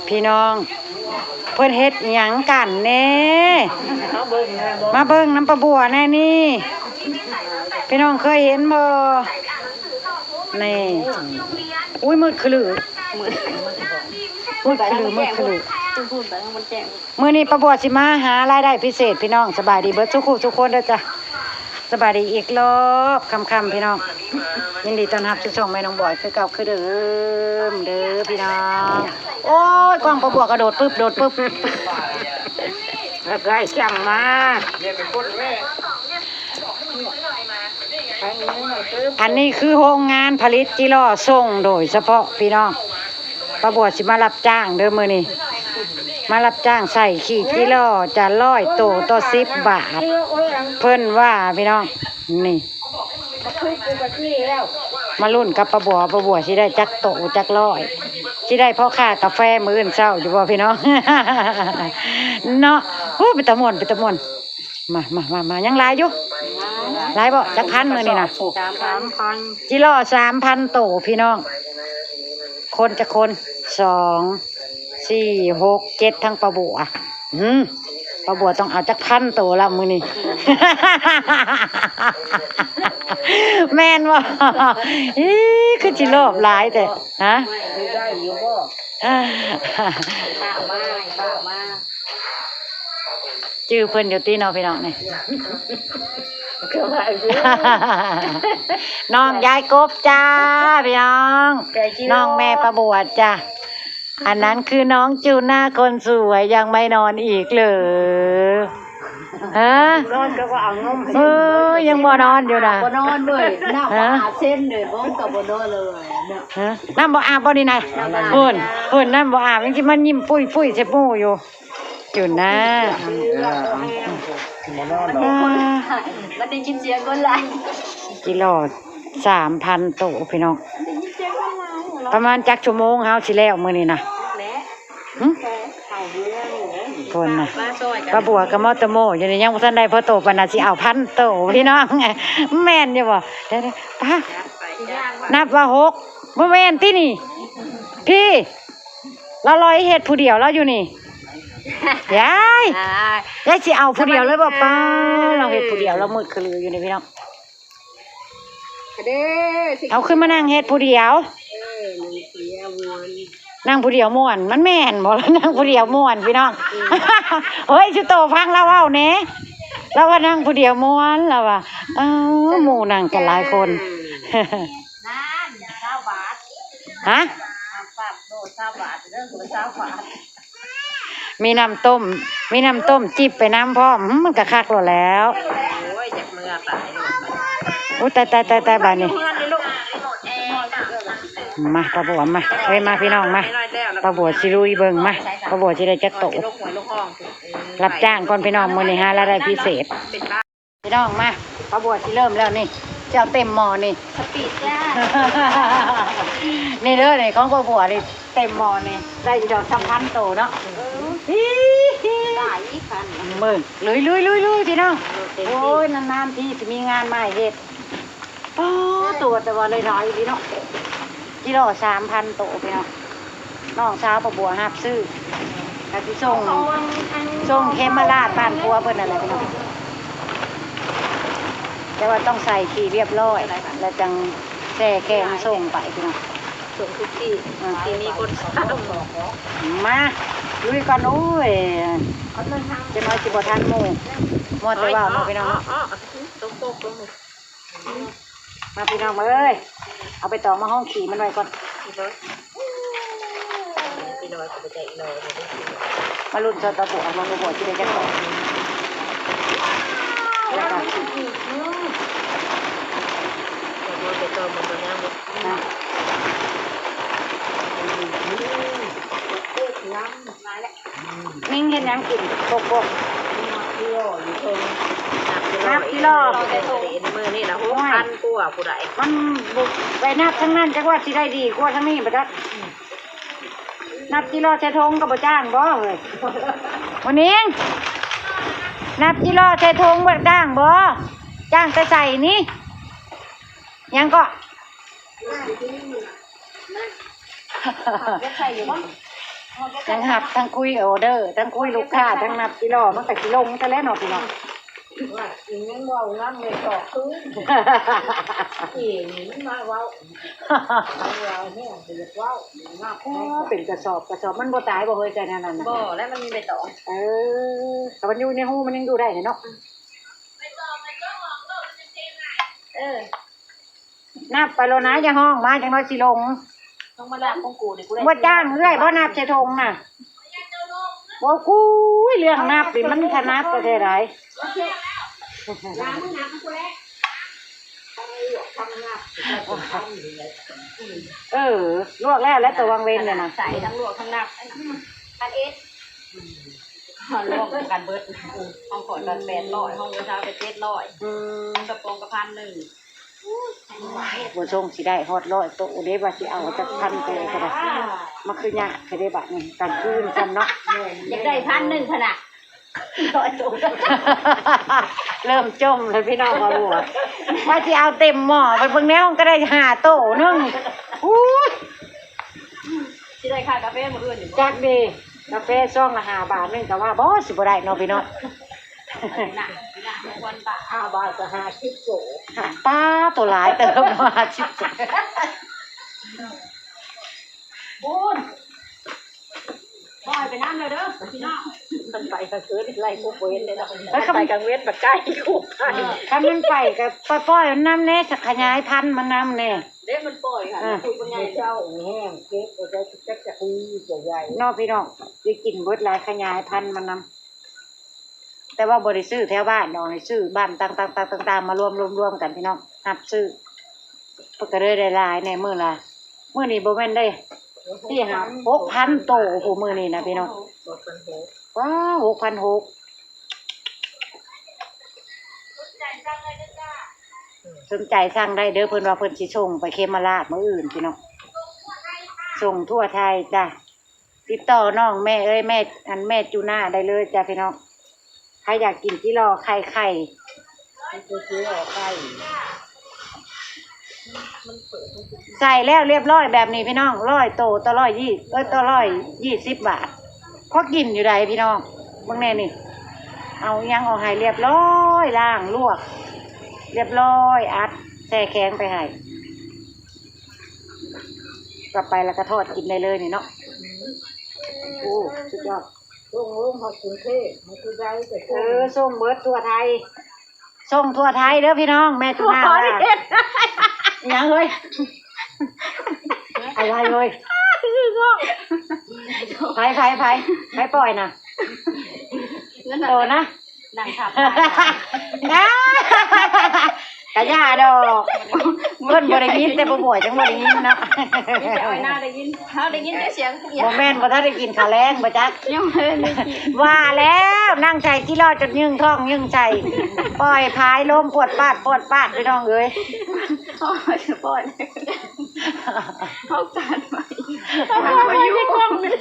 พี่น้องเพิ่นเฮ็ดหยังกันแน่มาเบิ่งน้ำปลาบัวแน่นี่พี่น้องเคยเห็นบ่นี่อุ้ยมืดขลือมืดขลือมื้อนี้ปลาบัวสิมาหารายได้พิเศษพี่น้องสบายดีเบิดทุกคนเด้อจ้ะสบายดีอีกรอบค่ำๆพี่น้องยินดีต้อนรับทุกช่องแม่น้องบอยคือเก่าคือเดิมเด้อพี่น้องโอ้ยกล้องปลาบัวกระโดดปึ๊บแล้วก็สั่งมาอันนี้คือโรงงานผลิตจิโร่ส่งโดยเฉพาะพี่น้องปลาบัวสิมารับจ้างเด้อมื้อนี้มารับจ้างใส่ขี้จิโร่จะ100โตต่อ10 บาทเพิ่นว่าพี่น้องนี่มาลุ้นกับปลาบัวสิได้จักโตจักร้อยสิได้พ่อค้ากาแฟมื้ออื่นเช้าอยู่บ่พี่น้อง เนาะโอ้เป็นตะม่วนมายังหลายอยู่หลายบ่จักพันมื้อนี่น่ะ 3,000 จิโร่ 3,000 โตพี่น้องคนจะคน2 4 6 7ทั้งปลาบัวปลาบัวต้องเอาจัก1,000 โตละมื้อนี้ แม่นบ่อีคือสิโลภหลายแต่ฮะได้อยู่บ่ชื่อเพิ่นอยู่ที่เนาะพี่น้องนี่ น้องยายกบจ้าพี่น้องน้องแม่ประบวชจ้าอันนั้นคือน้องจูน่าคนสวยยังไม่นอนอีกเลยฮะนอนก็เอานมยังบ่นอนอยู่นะบ่นอนเลยน้ำบ่อาบเส้นเลยบ่ก็บ่นอนเลยน้ำบ่อาบบ่นี่นายหุ่นน้ำบ่อาบยังสิมันยิ้มปุ้ยใส่ปูอยู่จูน่ามันได้ยินเสียงคนไรกิโล3,000 โตพี่น้องประมาณจักชั่วโมงเฮาสิแล้วมื้อนี้นะคนน่ะปลาบัวกับมอเตอร์โมอยู่นี่ยังบ่ทันได้พอโตปานน่ะสิเอา1,000 โตพี่น้องแม่นอยู่บ่เดี๋ยวๆป้านับว่า6บ่แม่นตินี่พี่เราลอยเฮ็ดผู้เดียวเราอยู่นี่ยายสิเอาผู้เดียวเลยบ่ป้าเราเฮ็ดผู้เดียวเรามืดคือลืออยู่นี่พี่น้องเอาขึ้นมานั่งเฮ็ดผู้เดียวนั่งผู้เดียวม่วนมันแม่นบ่แล้วนั่งผู้เดียวม่วนพี่น้องเฮ้ยสิโตฟังเราเว้าแหน่เราว่านั่งผู้เดียวม่วนเราว่าหมู่นั่งกันหลายคนนั่น20 บาทฮะฝากโดด20 บาทเรื่องของ20 บาทมีน้ำต้มจิบไปน้ำพร้อมมันก็คักแล้วโอ้ยจากเมื่อตายโอ้ตายบ้านนี้มาปลาบัวมามาพี่น้องมาปลาบัวสิลุยเบิ่งมาปลาบัวสิได้จักโตรับจ้างก่อนพี่น้องมื้อนี้หารายได้พิเศษพี่น้องมาปลาบัวสิเริ่มแล้วนี่เจ้าเต็มหม้อนี่สปีดจ้านี่เด้อนี่ของปลาบัวนี่เต็มหม้อนี่ได้ดอก1,000 โตเนาะมึงลุยพี่น้องโอ้ยนานๆทีจะมีงานมาเฮ็ดตัวแต่ว่าเลยน้อยพี่น้องกิโล3,000 โตพี่น้องน้องสาวปลาบัวหับซื้อแล้วที่ส่งเขมราชบ้านพัวเพิ่นนั่นแหละพี่น้องแต่ว่าต้องใส่ขี้เรียบร้อยแล้วจังแช่แกงส่งไปพี่น้องส่งทุกที่ที่มีคนมาลุยก่อนโอ้ยจะน้อยสิบ่ทันหมู่หมดแต่ว่าหมู่พี่น้องมาพี่น้องมาเอ้ยเอาไปต่อมาห้องขี่มันไว้ก่อนพี่น้อยก็ไปใจน้อยมาลุ้นจอตะบุเอามาบวชที่ได้จักรแล้วก็นิ่งเห็นยังกินโกนับกิโลมือนี่นะ6,000 กว่าผู้ใดมันบุกไปนับทั้งนั้นจักว่าสิได้ดีกว่าทั้งนี้บ่จักนับกิโลใช้ทงก็บ่จ้างบ่เฮ้ยวันนี้นับกิโลใช้ทงบ่จ้างบ่จ้างแต่ใส่นี่ยังก็ใส่อยู่บ่ ทั้งหับทั้งคุยออเดอร์ทั้งคุยลูกค้าทั้งนับกิโลมันก็สิลงซะแล้วเนาะพี่น้อง ว่าอีกนั้นว่าน้ำเลยต่อคืนอีกนี้มาว่าเราเนี่ยเดือดว่าน้ำ เป็นกระสอบมันบ่ตายบ่เฮ้ยใจนั่นน่ะ บ่แล้วมันมีใบตอง แต่มันอยู่ในหูมันยังดูได้เนาะ นับไปแล้วนะอย่าห้องมาจังน้อยสิลง ต้องมาลากของกูเนี่ยกูได้ บ่จ้างเรื่อยบ่นับใส่ธงน่ะบ่คุยเรื่องนับนี่มันถ้านับก็ได้หลาย ล้างน้ำกูแล้วทำงาน ลวกแล้วตัววังเวนเนี่ยน่ะ ใส่ทั้งลวกทั้งนับอันเอสลวกกันเบิดห้องก่อนกัน800ห้องเช้าไป700กระโปรงกระพัน1บ่ส่งสิได้ฮอด100โตเด้ว่าสิเอาจักพันโตก็ได้มันคือยากให้ได้บัดนี้กันคืนกันเนาะ อยากได้1,000ขนาด100ตัว เริ่มจมแล้วพี่น้องมาบัวว่าสิเอาเต็มหม้อไปเบิ่งแนวก็ได้5โตนึงอู้ย สิได้ค่ากาแฟมื้ออื่นอยู่ จักดีกาแฟซองละ5 บาทนึงก็ว่าบ่สิบ่ได้เนาะพี่น้อง น่ะควรปะ5 บาทก็50โต ป้าตัวหลายเติมมาชิบ ปูนปล่อยไปน้ำเลยเด้อพี่น้องมันไปกลางคืนไล่พวกเว้นเลยนะมันไปกลางเว้นแบบใกล้คุกใกล้ ถ้ามันไปก็ปล่อยมันน้ำแน่สักขยายพันธุ์มันน้ำแน่ เด็กมันปล่อยค่ะคุยเป็นไงเจ้าแห้งเก็บเอาใจจะคุยใหญ่ นอกพี่น้องได้กินเบิดหลายขยายพันธุ์มันน้ำแต่ว่าบริซื้อแถวบ้านน้องให้ซื้อบ้านต่างๆมารวมกันพี่น้องหับซื้อเพื่อก็เลยได้หลายในมื้อละมื้อนี้บ่แม่นได้ที่หา6,000 โตโอ้โหมื้อนี้นะพี่น้องว้าว6,600สนใจสั่งได้เด้อเพิ่นว่าเพิ่นสิส่งไปเขมราชมื้ออื่นพี่น้องส่งทั่วไทยจ้ะติดต่อน้องแม่เอ้ยแม่จูน่าได้เลยจ้ะพี่น้องใครอยากกินที่รอไข่ๆไก่ใส่แล้วเรียบร้อยแบบนี้พี่น้อง100 โตต่อ120ต่อ120 บาทพอกินอยู่ใดพี่น้องเบิ่งแน่นี่เอายังเอาให้เรียบร้อยล้างลวกเรียบร้อยอัดแช่แข็งไปให้กลับไปแล้วก็ทอดกินได้เลยนี่เนาะโอ้สุดยอด ลุงเขากรุงเทพมันคือได้แต่ ส่งเบิร์ดทั่วไทยส่งทั่วไทยเด้อพี่น้องแม่จูน่ายังเฮ้ยอะไรเลยไปปล่อยนะโตนะ นั่งขับ กะย่าดอกเพิ่นบ่ได้ยินแต่บ่บ่อยจังบ่ได้ยินเนาะ เอาหน้าได้ยินเขาได้ยินเสียง บ่แม่นบ่ทันได้กินข้าวแรงบ่จัก ยังไม่ได้กิน ว่าแล้วนั่งใจที่รอจนยึงท้องยึงใจปล่อยพายลมปวดปาดพี่น้องเอ้ย ปล่อยเขาการไปไม่กล้องเลย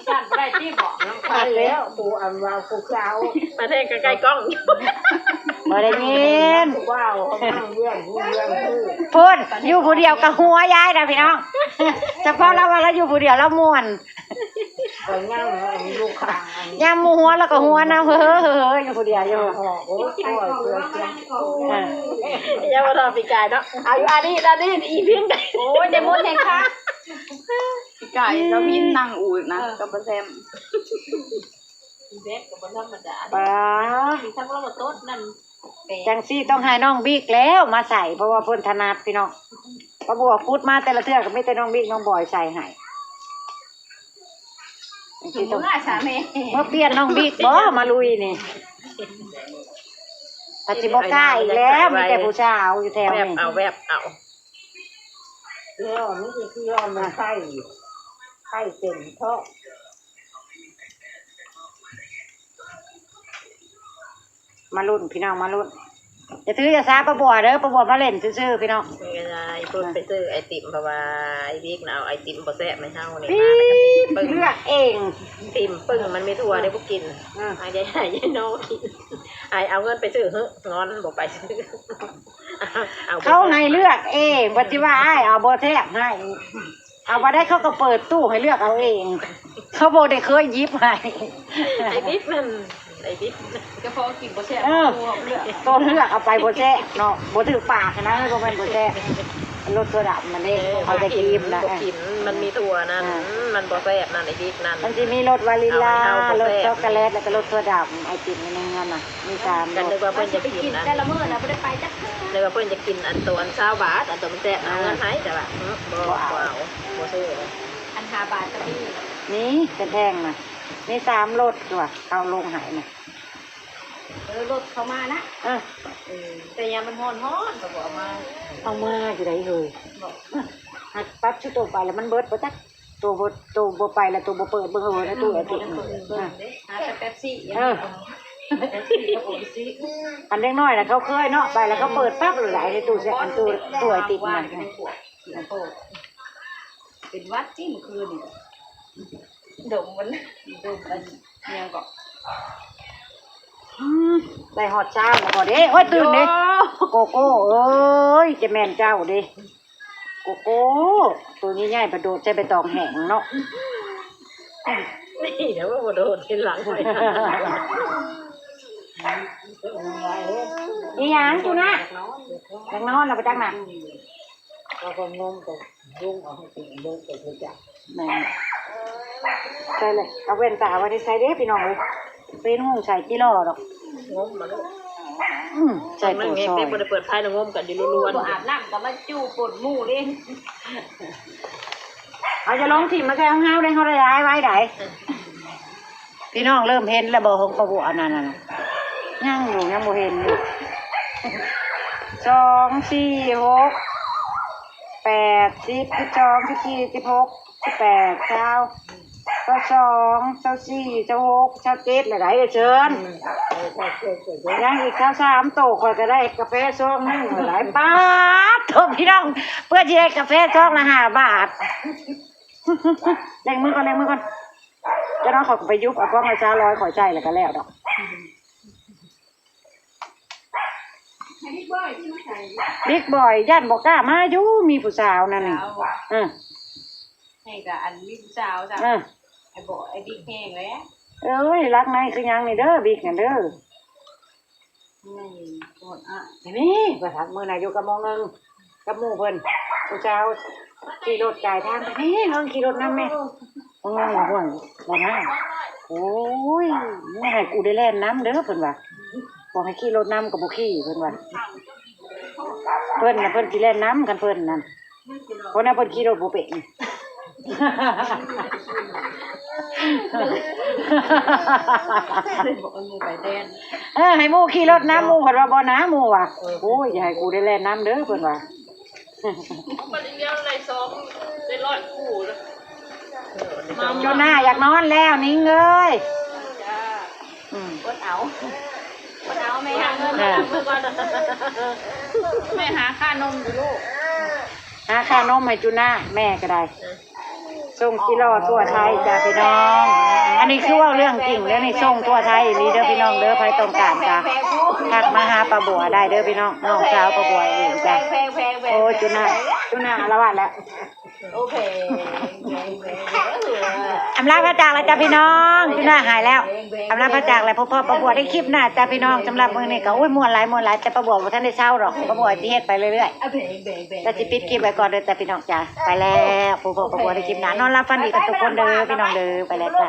การไปที่บอกน้องไปแล้วปูอันวาวปูเช้ามาเทใกล้ๆกล้อง บ่ได้ยิน ว้าวเรื่องคือ พูดอยู่ผู้เดียวกับหัวยายนะพี่น้องเฉพาะเราว่าเราอยู่ผู้เดียวเราม่วน ไปนั่งลูกค้าย ามหัวแล้วก็หัวนะเฮ้ออยู่ผู้เดียวอยู่ โอ้ยเดี๋ยวมาทำปีกไก่เนาะเอาอยู่อันนี้อีพิ้งไก่โอ้ยเดมอนแห่งค่ะปีกไก่แล้วมีนั่งอูดนะกับแซมเด็กกับบนธรรมดา ป้า ทั้งเราโต๊ดนั่น จังซี่ต้องให้น้องบิ๊กแล้วมาใส่เพราะว่าเพิ่นถนัดพี่น้องป้าบัวพูดมาแต่ละเทื่อก็ไม่แต่น้องบิ๊กน้องบอยใส่ให้ จุ่มเมื่อสามี เมื่อเปลี่ยนน้องบิ๊กบ่มาลุยนี่ปัจจุบันกล้าอีกแล้วมีแต่ผู้สาวอยู่แถวนี้ เอาแล้วนี่คือย้อนมาไข่เต็มท้อง มารุ่นพี่น้องมารุ่นอย่าถืออย่าซาป้าบัวเด้อป้าบัวมาเล่นซื่อๆพี่น้อง ไม่ได้เพิ่นไปซื้อไอติมเพราะว่าไอบิ๊กน่ะเอาไอติมบ่แซ่บไม่เฮานี่ ปี๊ มาแล้วก็ติมปึ้ง เลือกเอง ติมปึ้งมันไม่ทั่วได้บ่กินไอ้ใหญ่ๆยายน้องกินไอเอาเงินไปซื้อเฮ้งอนบ่ไปซื้อ เขาให้เลือกเองปฏิว่าอ้ายเอาบ่แทบให้ เอามาได้เขาก็เปิดตู้ให้เลือกเอาเอง เขาบอกได้เคยยิบให้ ไอ้บิ๊กมันไอ้บิ๊กก็พอกินบ่แซ่บ ตัวเลือกเอาไปโบแซ่เนาะโบถือปากนะโบเป็นโบแซ่รสตัวดำมันเองเขาจะกินนะ กินมันมีถั่วนั่นมันบ่แซ่บนั่นไอ้บิ๊กนั่น มันจะมีรสวานิลลารสช็อกโกแลตแล้วก็รสตัวดำไอติมในนั้นน่ะมี3 กัน ร นึ ส กว่าเพิ่นจะกินนะแต่ละมื้อน่ะบ่ได้ไปจักนึกว่าเพิ่นจะกินอันตัวอัน20 บาทอันตัวมันแซ่บเอาเงินให้แต่ว่าบ่เอาบ่ซื้ออัน5 บาทก็มี นี่เป็นแพงน่ะมี3รสตัวเอาลงหายน่ะ รถเข้ามานะแต่ยามมันฮ้อนก็บ่เอามา เอามาอยู่ไหนเลยหักปั๊บชุดตัวไปแล้วมันเบิดบ่จักตัวบ่ไปแล้วตัวบ่เปิดเบิ่งเอาแล้วตัวไอติม หาแต่เป๊ปซี่ อันเล็กน้อยน่ะเขาเคยเนาะไปแล้วเขาเปิดปั๊บหลายในตู้เสียอันตัวไอติมมัน เป็นวัดจิ้มคืนดมมันยังก็ ได้ฮอดเช้าแล้วบ่เด้โอ้ยตื่นเด้โกโก้เอ้ยจะแม่นเจ้าเด้โกโก้ตัวนี้ใหญ่ประโดดใส่ใบตองแห้งเนาะ นี่เดี๋ยวว่าโดนทีหลังเลย อีหยังจูนะอยากนอนแล้วไปจังน่ะ เราก็งงกับยุ่งเอาให้ติดเลิกไปเถอะจ้ะ แม่ใส่เลยเอาแว่นตาไว้ในใส่เด้พี่น้องเอ้ยเป็นหูใส่กี่ล้อดอก งมมาลูก ใส่ มัน ตัว เงี้ย ซอย เด็กเปิดไพ่แล้วงมกันดิล้วนอาบน้ำกับมาจู้ปดหมู่เล่น เอาจะลงถิ่มมาใส่ห้าวได้เขาได้ย้ายไว้ไหนพี่น้องเริ่มเห็นแล้วบ่ของประบุอันนั้นน่ะยังอยู่ยังบ่เห็นอยู่2 4 6 8 10 12 14 16 18 20 22 24 26 27หลายๆเชิญยังอีก3โตข่อยก็ได้กาแฟซองนึงหลายบาทโทษพี่น้องเพื่อที่ได้กาแฟซองละ5 บาทเล่งมือก่อนเล่งมือก่อนจะน้องขอไปยุบเอากล้องมาจ้า100ขอใจแล้วก็แล้วดอกบิ๊กบอยย่านบอกกล้ามาอยู่มีผู้สาวนั่นนี่ให้กับอันลิ้นสาวจ้ะไอ้บอกไอ้บิ๊กแห้งเลยเอ้ยรักนายคือยังนี่เด้อบิ๊กกันเด้อนี่ประทักมือนายอยู่กับมองนึงกับหมู่เพิ่นผู้สาวขี่รถจ่ายทางไปนี่น้องขี่รถนำแม่ห่วงบ่นะโอ้ยมึงให้กูได้แล่นน้ำเด้อเพิ่นว่าบอกให้ขี่รถนำก็บ่ขี่เพิ่นว่าเพิ่นน่ะเพิ่นสิแล่นน้ำกันเพิ่นนั่นคนน่ะเพิ่นขี่รถบ่เป็นให้หมู่ขี่รถน้ำหมู่เพิ่นว่าบ่นะหมู่ว่ะโอ้ยอย่าให้กูได้แล่นน้ำเด้อเพิ่นว่ามันเดียวใน2ได้100คู่จนหน้าอยากนอนแล้วนิ่งเอ้ยกดเอาไม่หาเงินไม่หาค่านมอยู่ลูกหาค่านมให้จุน่าแม่ก็ได้ส่งกิโลทั่วไทยจ้าพี่น้องอันนี้คือว่าเรื่องจริงแล้วนี่ส่งทั่วไทยนี่เด้อพี่น้องเด้อใครต้องการจ้าทักมาหาป้าบัวได้เด้อพี่น้องน้องสาวป้าบัวเองจ้าโอ้จุน่าละวัดแล้วโอเคอำลาพระจากแล้วจ้าพี่น้องจุน่าหายแล้วอำลาพระจากแล้วพ่อป้าบัวได้คลิปหน้าจ้าพี่น้องสำหรับมื้อนี้ก็โอ้ยม่วนหลายแต่ป้าบัวบ่ทันได้เช้าหรอกป้าบัวสิเฮ็ดไปเรื่อยๆแต่สิปิดคลิปไว้ก่อนเด้อจ้าพี่น้องจ้าไปแล้วป้าบัวได้คลิปหน้านอนหลับฝันดีกันทุกคนเด้อพี่น้องเด้อไปแล้วจ้า